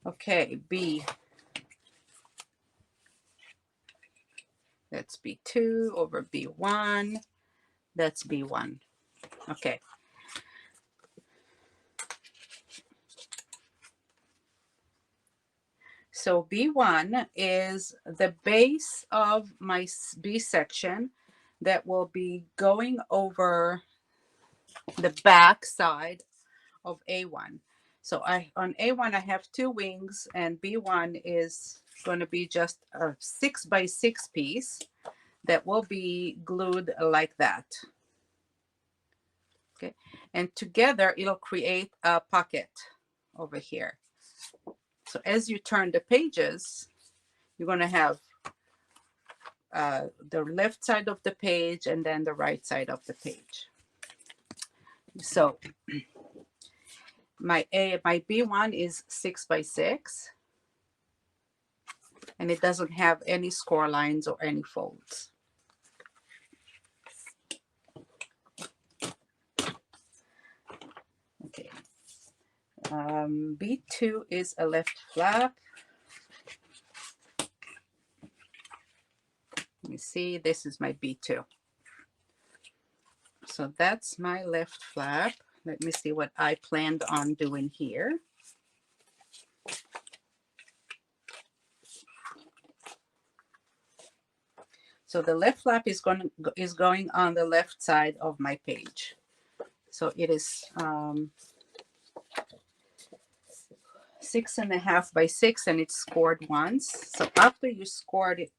Okay, B. That's B2 over B1. That's B1. Okay. So B1 is the base of my B section that will be going over the back side of A1. So on A1 I have two wings, and B1 is going to be just a 6x6 piece that will be glued like that. Okay, and together it'll create a pocket over here. So as you turn the pages, you're going to have the left side of the page and then the right side of the page. So my B1 is 6x6, and it doesn't have any score lines or any folds. Okay. B2 is a left flap. Let me see, this is my B2. So that's my left flap. Let me see what I planned on doing here. So the left flap is going on the left side of my page. So it is 6.5 by 6, and it's scored once. So after you score it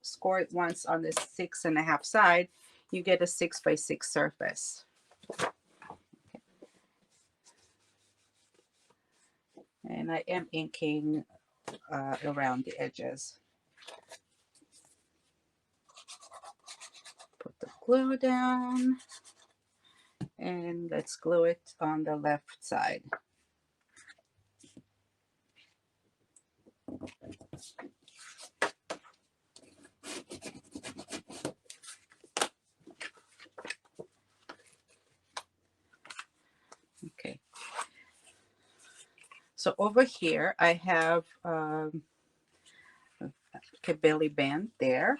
once on the 6.5 side, you get a 6x6 surface. Okay. And I am inking around the edges. Put the glue down, and let's glue it on the left side. Okay. So over here, I have a belly band there.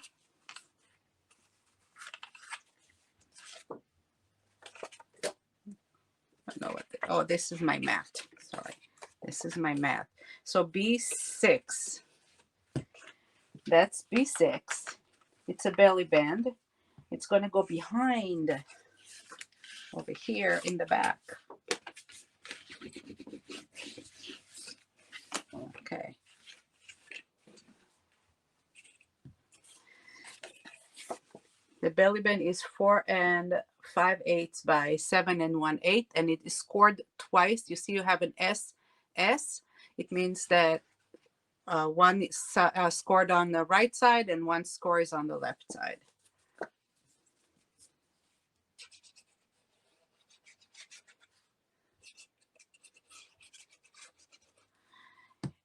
Oh, this is my mat. Sorry, this is my mat. So B6, that's B6. It's a belly band. It's going to go behind over here in the back. Okay. The belly band is 4 5/8 by 7 1/8, and it is scored twice. You see, you have an S. It means that one is scored on the right side and one score is on the left side.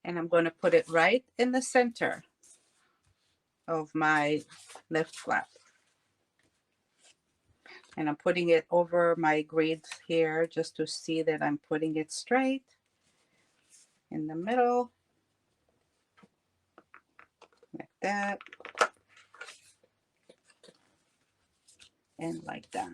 And I'm going to put it right in the center of my left flap. And I'm putting it over my grid here just to see that I'm putting it straight in the middle, like that, and like that.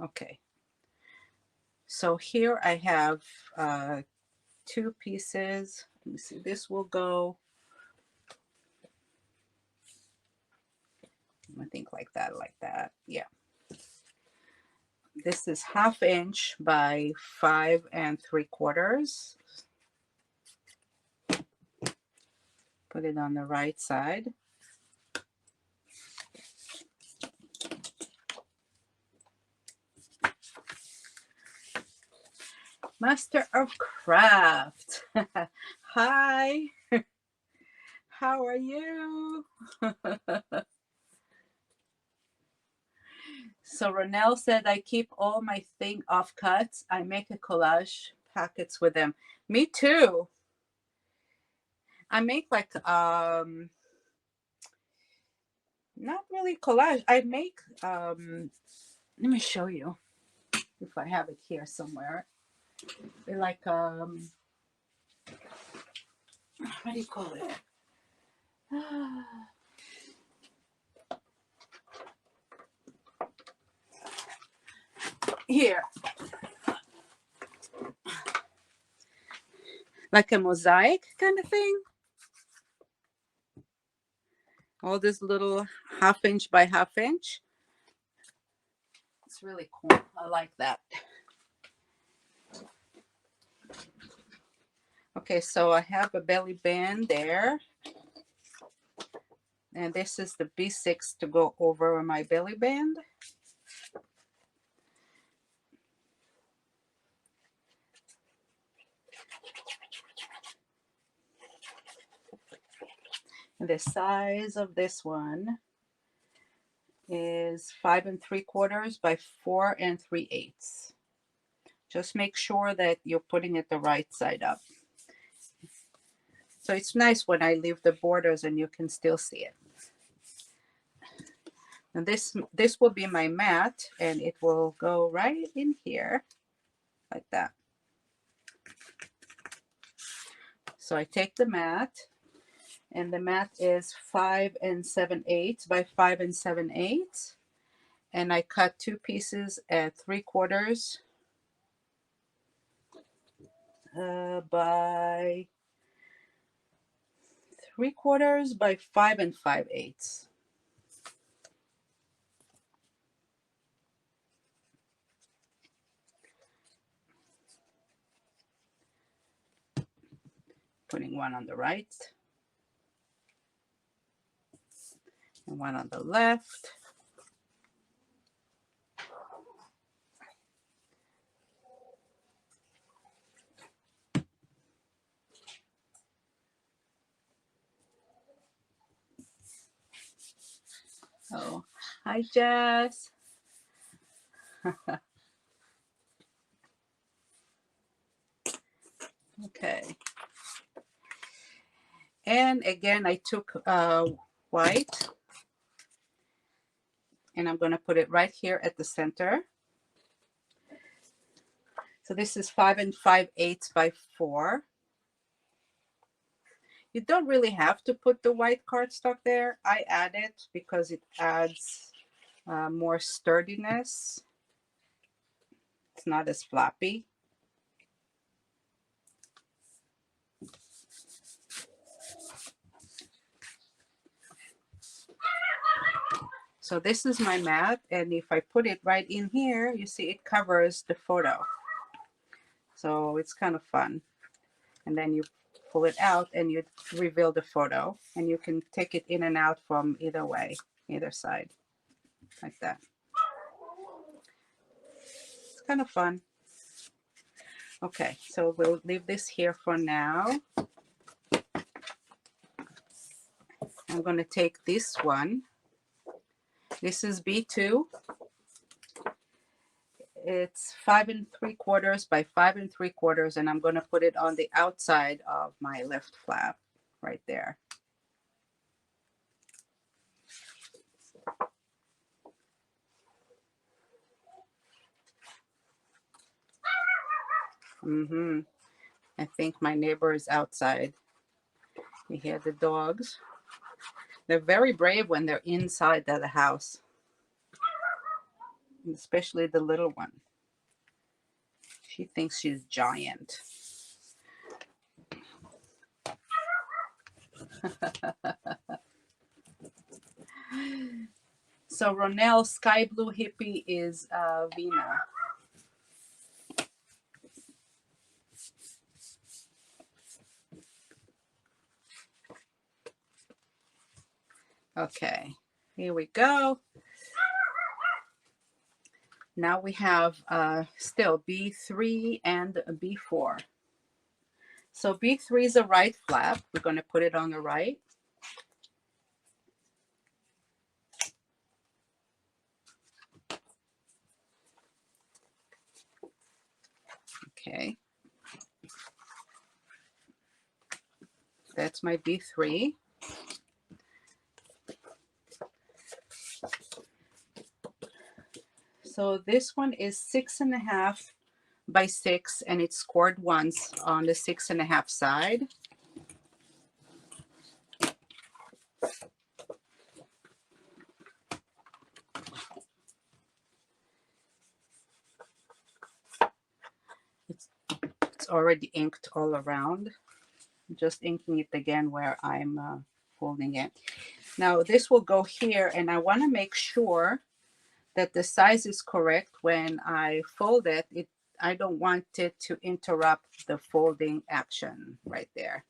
Okay. So here I have two pieces. Let me see, this will go, I think like that. Yeah. This is 1/2 inch by 5 3/4. Put it on the right side. Master of Craft. Hi. How are you? So Ronelle said, I keep all my thing offcuts. I make a collage packets with them. Me too. I make like not really collage. I make, let me show you if I have it here somewhere. They're like, what do you call it? Here, like a mosaic kind of thing. All this little 1/2 inch by 1/2 inch. It's really cool. I like that. Okay, so I have a belly band there. And this is the B6 to go over my belly band. And the size of this one is 5 3/4 by 4 3/8. Just make sure that you're putting it the right side up. So it's nice when I leave the borders and you can still see it. And this will be my mat, and it will go right in here like that. So I take the mat, and the mat is 5 7/8 by 5 7/8, and I cut 2 pieces at 3/4 by 3/4 by 5 5/8. Putting one on the right and one on the left. Oh, hi Jess. Okay. And again, I took white, and I'm going to put it right here at the center. So this is 5 5/8 by 4. You don't really have to put the white cardstock there. I add it because it adds more sturdiness. It's not as floppy. So this is my mat, and if I put it right in here, you see it covers the photo. So it's kind of fun. And then you pull it out and you reveal the photo, and you can take it in and out from either way, either side, like that. It's kind of fun. Okay, so we'll leave this here for now. I'm going to take this one. This is B2. It's 5 3/4 by 5 3/4, and I'm going to put it on the outside of my left flap right there. I think my neighbor is outside. You hear the dogs? They're very brave when they're inside the house, especially the little one. She thinks she's giant. So Ronell's Sky Blue Hippie is Vina. Okay, here we go. Now we have still B3 and B4. So B3 is a right flap. We're going to put it on the right. Okay. That's my B3. So this one is 6.5 by 6, and it's scored once on the 6.5 side. It's already inked all around. I'm just inking it again where I'm holding it. Now this will go here, and I want to make sure that the size is correct when I fold it. I don't want it to interrupt the folding action right there.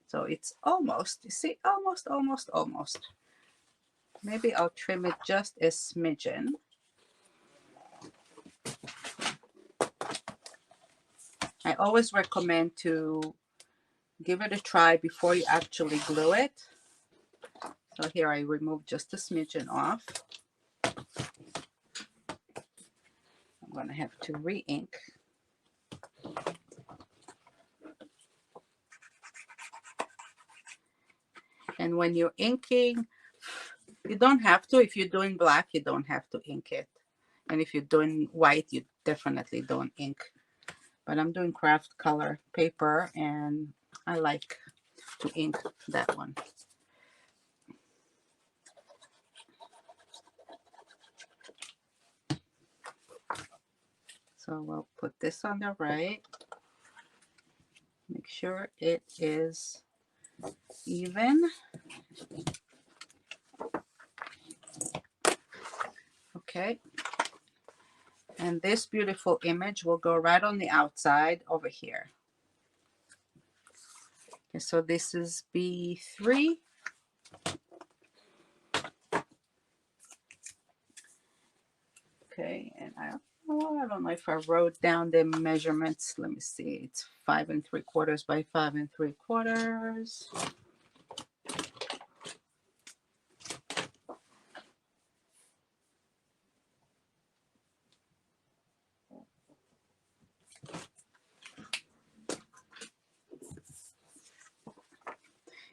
So it's almost, you see, almost, almost, almost. Maybe I'll trim it just a smidgen. I always recommend to give it a try before you actually glue it. So here I remove just a smidgen off. I'm going to have to re-ink. And when you're inking, you don't have to. If you're doing black, you don't have to ink it. And if you're doing white, you definitely don't ink. But I'm doing craft color paper, and I like to ink that one. So we'll put this on the right. Make sure it is even. Okay. And this beautiful image will go right on the outside over here. Okay, so this is B3. Okay, and I don't know if I wrote down the measurements. Let me see. It's 5 3/4 by 5 3/4.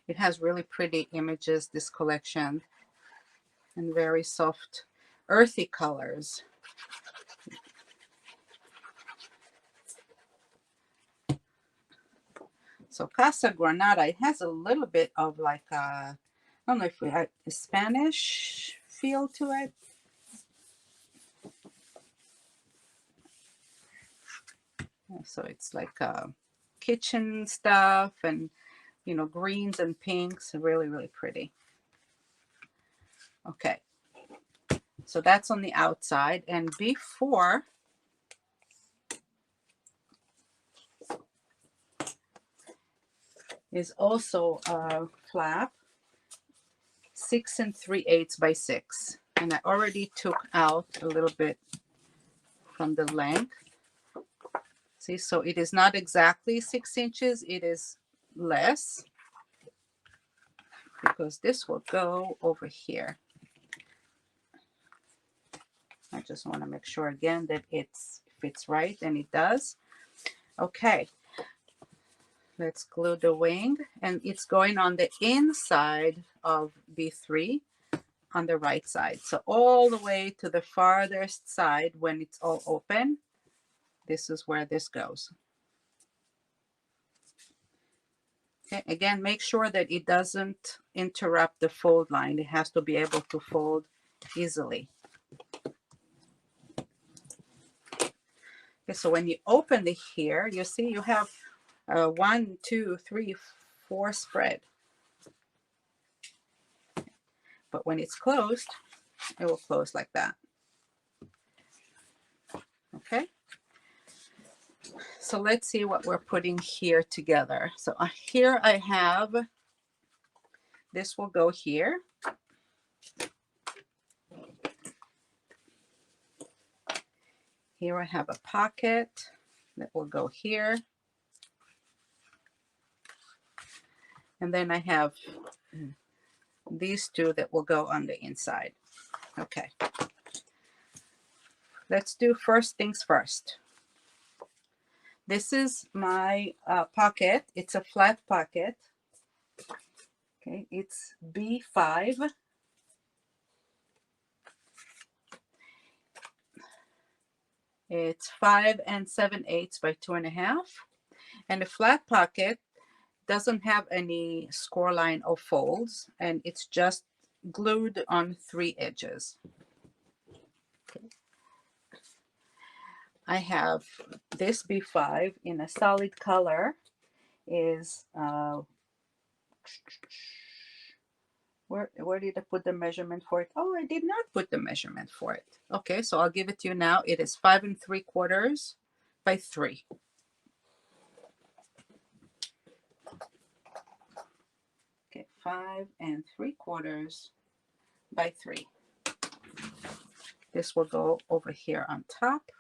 It has really pretty images, this collection, and very soft, earthy colors. So Casa Granada, it has a little bit of like a, I don't know if we had a Spanish feel to it. So it's like kitchen stuff and, you know, greens and pinks, really, really pretty. Okay, so that's on the outside. And before, is also a flap, 6 3/8 by 6. And I already took out a little bit from the length. See, so it is not exactly 6 inches, it is less, because this will go over here. I just want to make sure again that it fits right, and it does. Okay, let's glue the wing, and it's going on the inside of B3 on the right side. So all the way to the farthest side when it's all open, this is where this goes. Okay, again, make sure that it doesn't interrupt the fold line. It has to be able to fold easily. Okay, so when you open it here, you see you have 1, 2, 3, 4 spread. But when it's closed, it will close like that. Okay. So let's see what we're putting here together. So here I have, this will go here. Here I have a pocket that will go here. And then I have these two that will go on the inside. Okay. Let's do first things first. This is my pocket. It's a flat pocket. Okay, it's B5. It's 5 7/8 by 2.5. And the flat pocket doesn't have any score line or folds, and it's just glued on 3 edges. Okay. I have this B5 in a solid color. Is where did I put the measurement for it? Oh, I did not put the measurement for it. Okay, so I'll give it to you now. It is 5 3/4 by 3. Okay, 5 3/4 by 3. This will go over here on top.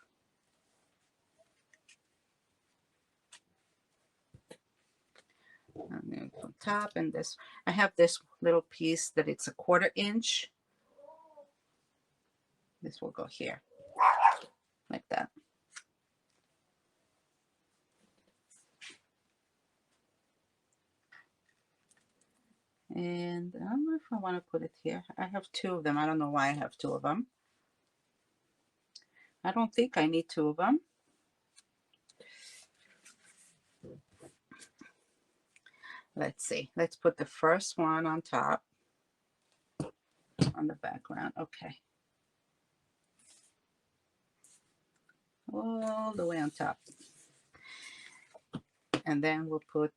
And then on top, and this, I have this little piece that it's a 1/4 inch. This will go here, like that. And I don't know if I want to put it here. I have 2 of them. I don't know why I have 2 of them. I don't think I need 2 of them. Let's see. Let's put the first one on top, on the background. Okay. All the way on top. And then we'll put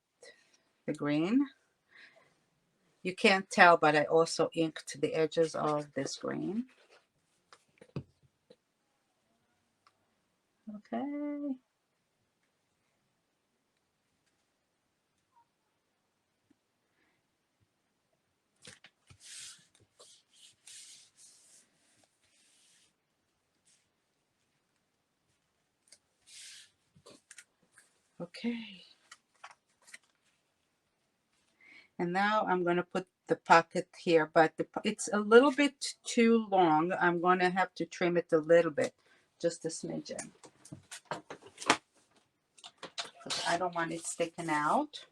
the green. You can't tell, but I also inked the edges of this green. Okay. Okay. And now I'm going to put the pocket here, but it's a little bit too long. I'm going to have to trim it a little bit, just a smidgen. I don't want it sticking out.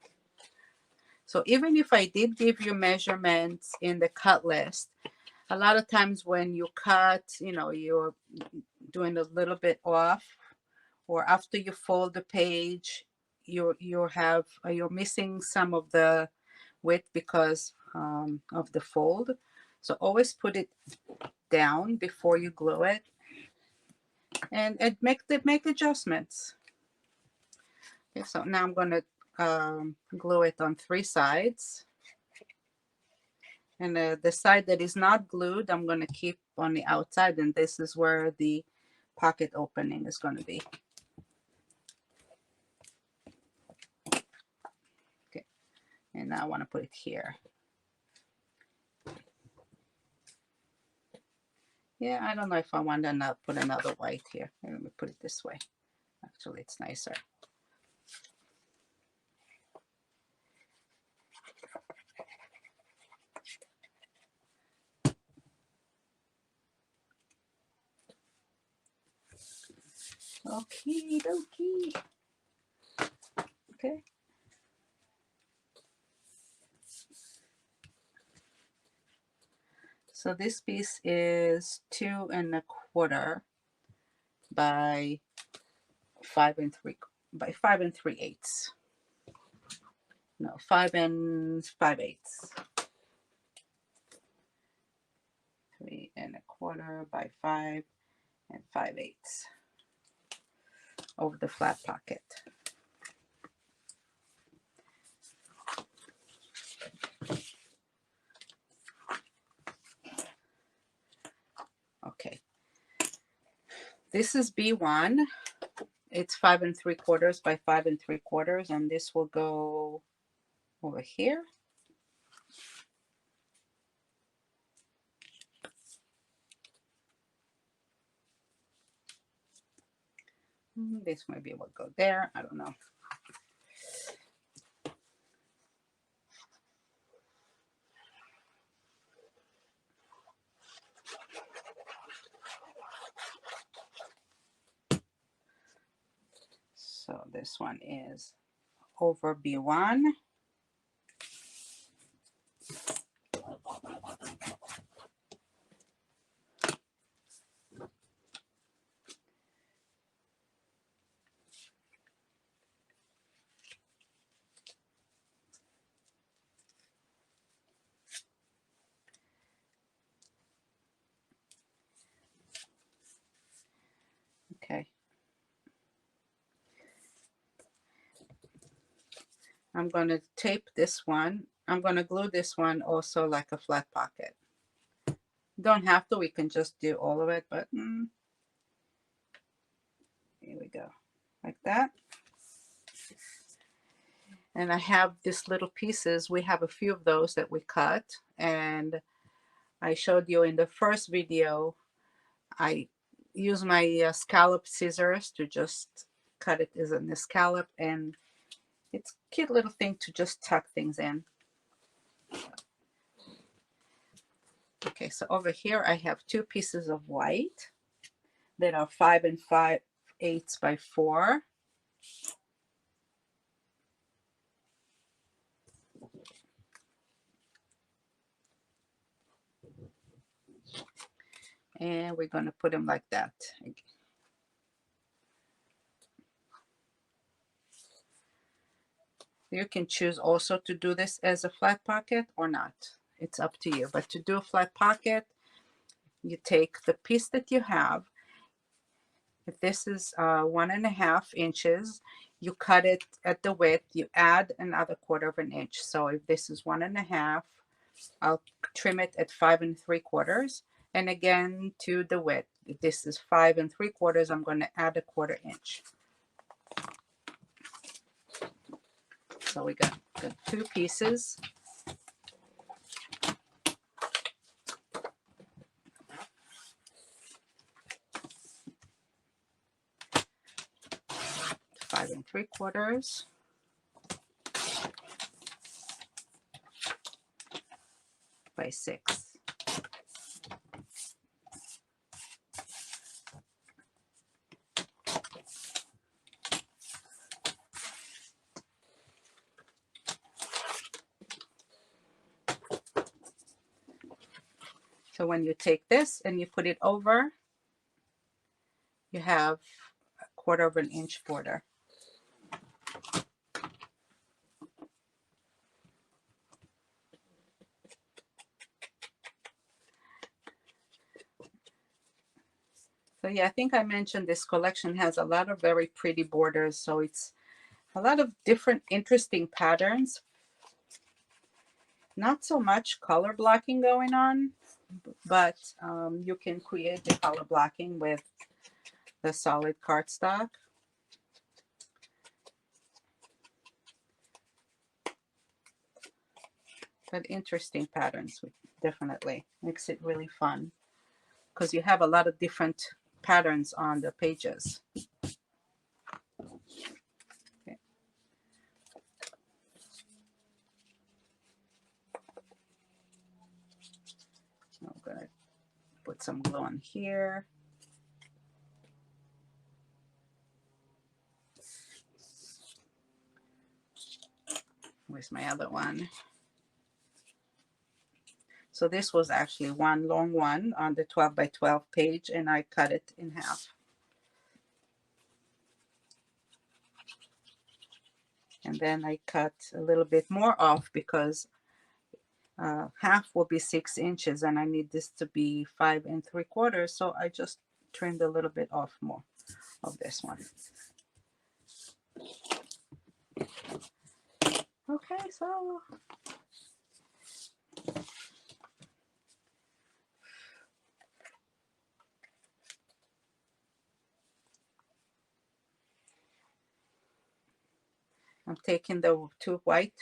So even if I did give you measurements in the cut list, a lot of times when you cut, you know, you're doing a little bit off, or after you fold the page, you're missing some of the width because of the fold. So always put it down before you glue it, and make adjustments. Okay, so now I'm going to glue it on 3 sides, and the side that is not glued I'm going to keep on the outside, and this is where the pocket opening is going to be. Okay, and now I want to put it here. Yeah, I don't know if I want to put another white here. Let me put it this way. Actually, it's nicer. Okie dokie. Okay. So this piece is 2 1/4 by 5 3/8. No, 5 5/8. 3 1/4 by 5 5/8 over the flat pocket. Okay. This is B1. It's 5 3/4 by 5 3/4, and this will go over here. This maybe will go there. I don't know. So this one is over B1. Okay. I'm going to tape this one. I'm going to glue this one also like a flat pocket. Don't have to, we can just do all of it, but here we go, like that. And I have these little pieces. We have a few of those that we cut, and I showed you in the first video, I use my scallop scissors to just cut it as an scallop, and it's a cute little thing to just tuck things in. Okay, so over here I have two pieces of white that are 5 5/8 by 4. And we're going to put them like that. You can choose also to do this as a flat pocket or not. It's up to you. But to do a flat pocket, you take the piece that you have. If this is 1.5 inches, you cut it at the width, you add another 1/4 inch. So if this is 1.5, I'll trim it at 5 3/4. And again to the width. If this is 5 3/4, I'm going to add a 1/4 inch. So we got two pieces. Five 3/4 by 6. So when you take this and you put it over, you have a 1/4 inch border. So yeah, I think I mentioned this collection has a lot of very pretty borders. So it's a lot of different interesting patterns. Not so much color blocking going on, but you can create the color blocking with the solid cardstock. But interesting patterns, definitely. Makes it really fun because you have a lot of different patterns on the pages. Okay. I'm going to put some glue on here. Where's my other one? So this was actually one long one on the 12 by 12 page, and I cut it in half. And then I cut a little bit more off because half will be 6 inches, and I need this to be 5 3/4. So I just trimmed a little bit off more of this one. Okay, so I'm taking the two white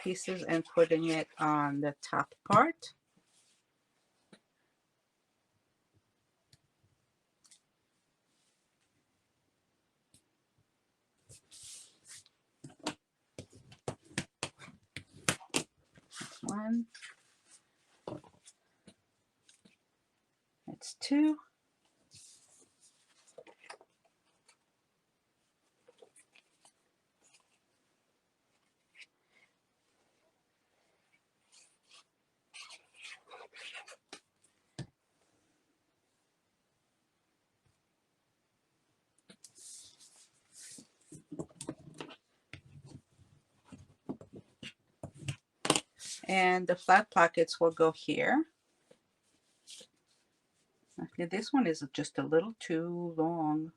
pieces and putting it on the top part. That's one. That's two. And the flat pockets will go here. Okay, this one is just a little too long.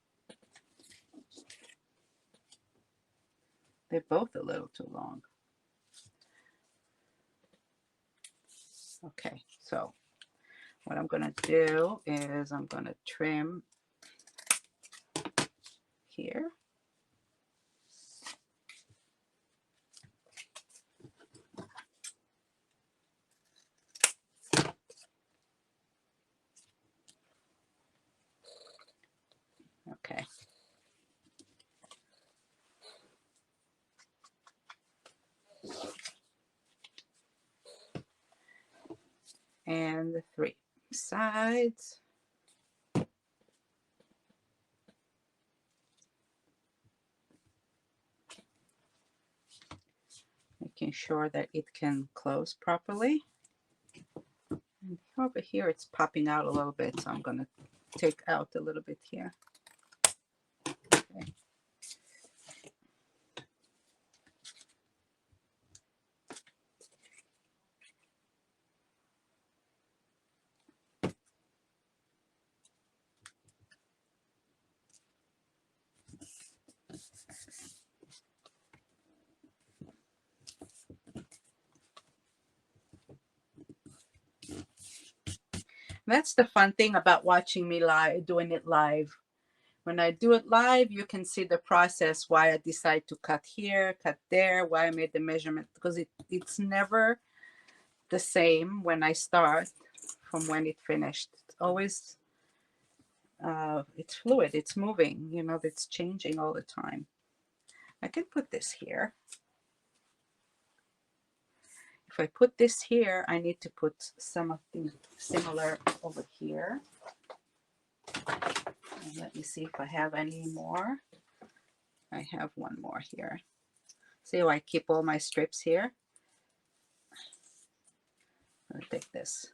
They're both a little too long. Okay, so what I'm going to do is I'm going to trim here. Okay. And the 3 sides. Making sure that it can close properly. And over here it's popping out a little bit, so I'm going to take out a little bit here. Okay. That's the fun thing about watching me live, doing it live. When I do it live, you can see the process, why I decide to cut here, cut there, why I made the measurement, because it's never the same when I start from when it finished. It's always, it's fluid, it's moving, you know, it's changing all the time. I can put this here. If I put this here, I need to put something similar over here. And let me see if I have any more. I have one more here. See how I keep all my strips here? I'm going to take this.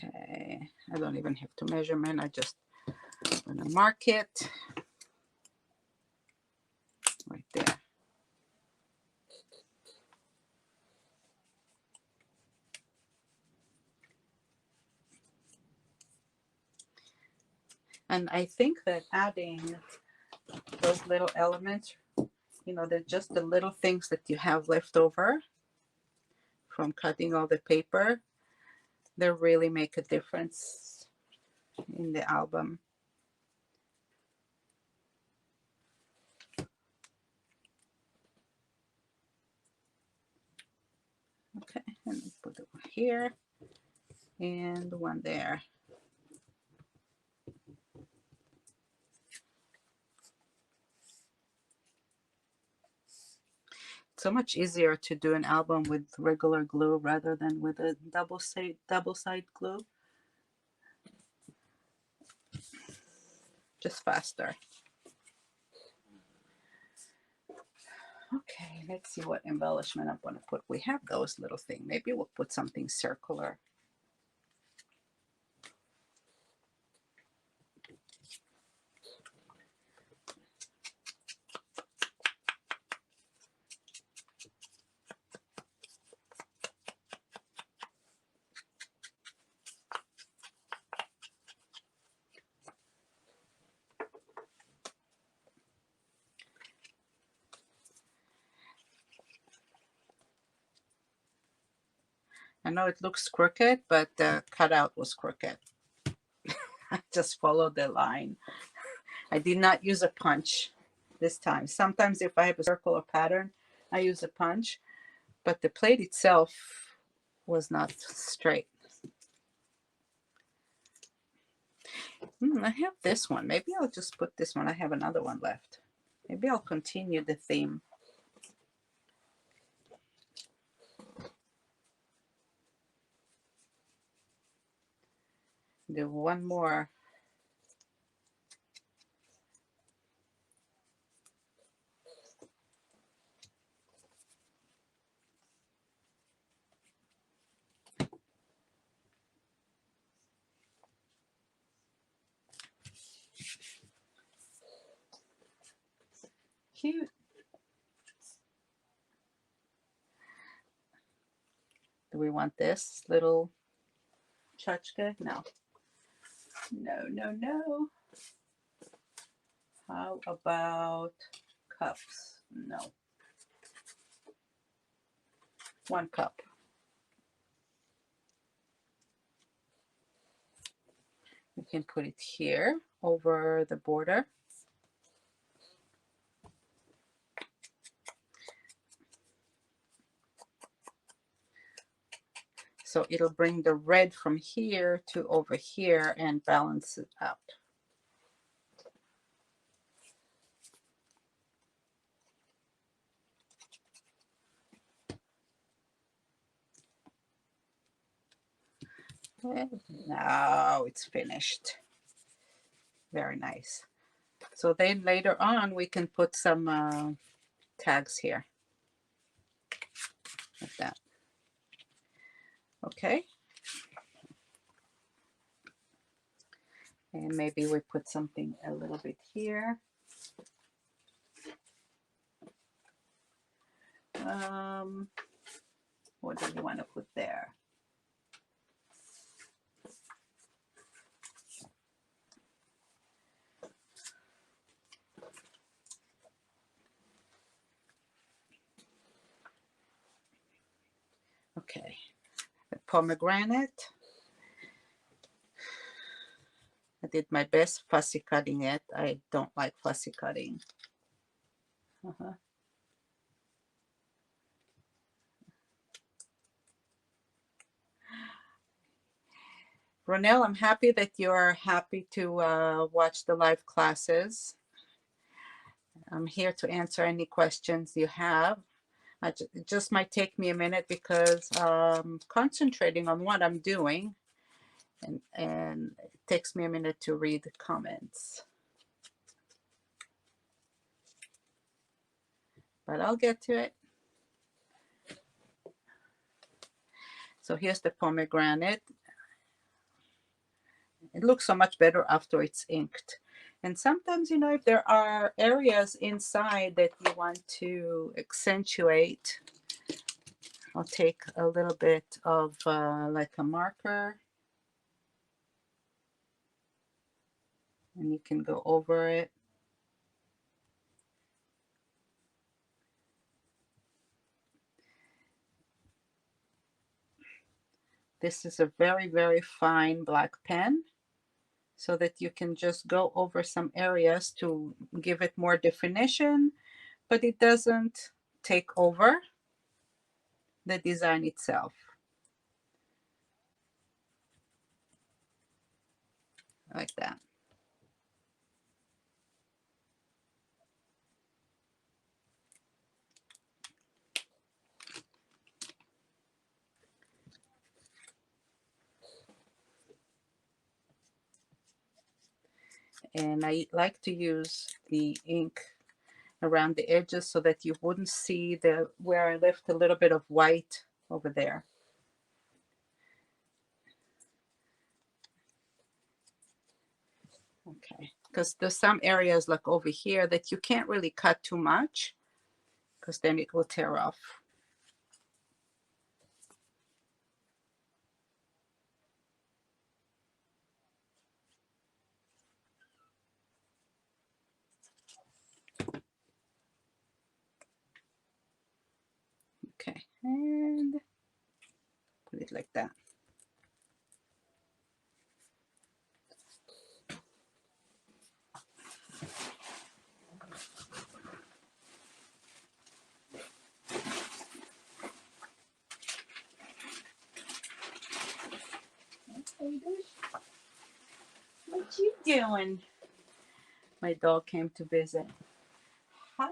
Okay, I don't even have to measurement. I just want to mark it right there. And I think that adding those little elements, you know, they're just the little things that you have left over from cutting all the paper. They really make a difference in the album. Okay, and put it here and one there. So much easier to do an album with regular glue rather than with a double side glue. Just faster. Okay, let's see what embellishment I'm going to put. We have those little things. Maybe we'll put something circular. I know it looks crooked, but the cutout was crooked. I just followed the line. I did not use a punch this time. Sometimes if I have a circular pattern, I use a punch, but the plate itself was not straight. I have this one. Maybe I'll just put this one. I have another one left. Maybe I'll continue the theme. Do one more. cute. Do we want this little tchotchke? No. No, no, no. How about cups? No. 1 cup. We can put it here over the border. So it'll bring the red from here to over here and balance it out. And now it's finished. Very nice. So then later on we can put some tags here. Like that. Okay. And maybe we put something a little bit here. What do you want to put there? Okay, the pomegranate. I did my best fussy cutting it. I don't like fussy cutting. Ronelle, I'm happy that you're happy to watch the live classes. I'm here to answer any questions you have. It just might take me a minute because I'm concentrating on what I'm doing, and it takes me a minute to read the comments. But I'll get to it. So here's the pomegranate. It looks so much better after it's inked. And sometimes, you know, if there are areas inside that you want to accentuate, I'll take a little bit of like a marker, and you can go over it. This is a very, very fine black pen, so that you can just go over some areas to give it more definition, but it doesn't take over the design itself. Like that. And I like to use the ink around the edges so that you wouldn't see the where I left a little bit of white over there. Okay, because there's some areas like over here that you can't really cut too much because then it will tear off. Okay, and put it like that. What you doing? My dog came to visit. Hi.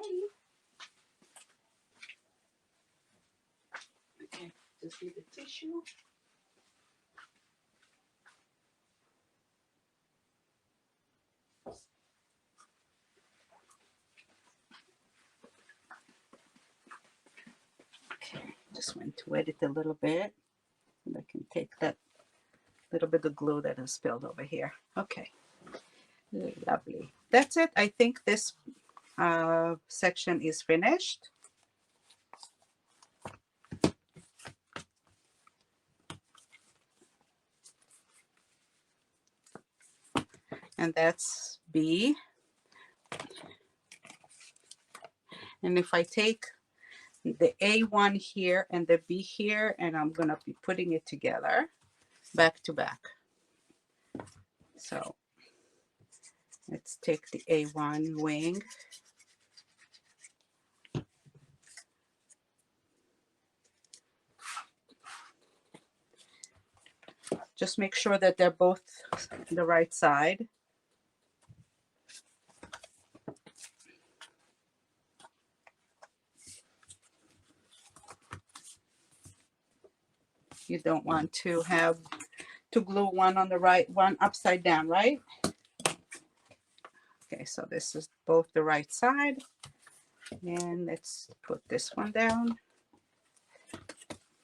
Okay, just need a tissue. Okay, just want to wet it a little bit, and I can take that little bit of glue that I spilled over here. Okay, lovely. That's it. I think this section is finished. And that's B. And if I take the A1 here and the B here, and I'm going to be putting it together back to back. So let's take the A1 wing. Just make sure that they're both the right side. You don't want to have to glue one on the right, one upside down, right? Okay, so this is both the right side. And let's put this one down.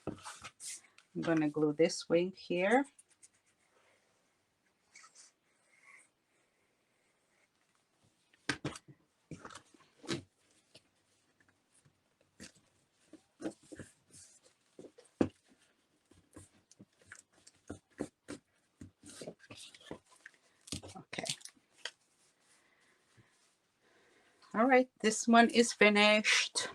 I'm going to glue this wing here. Okay. All right, this one is finished.